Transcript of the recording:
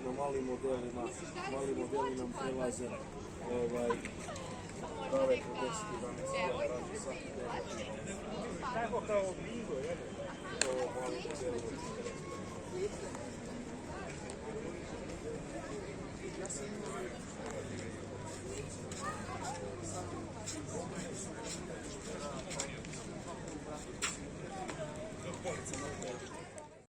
Na malim modelima nam prelaze daleko 10-11 sati. Tako kao bingo, to mali modeli.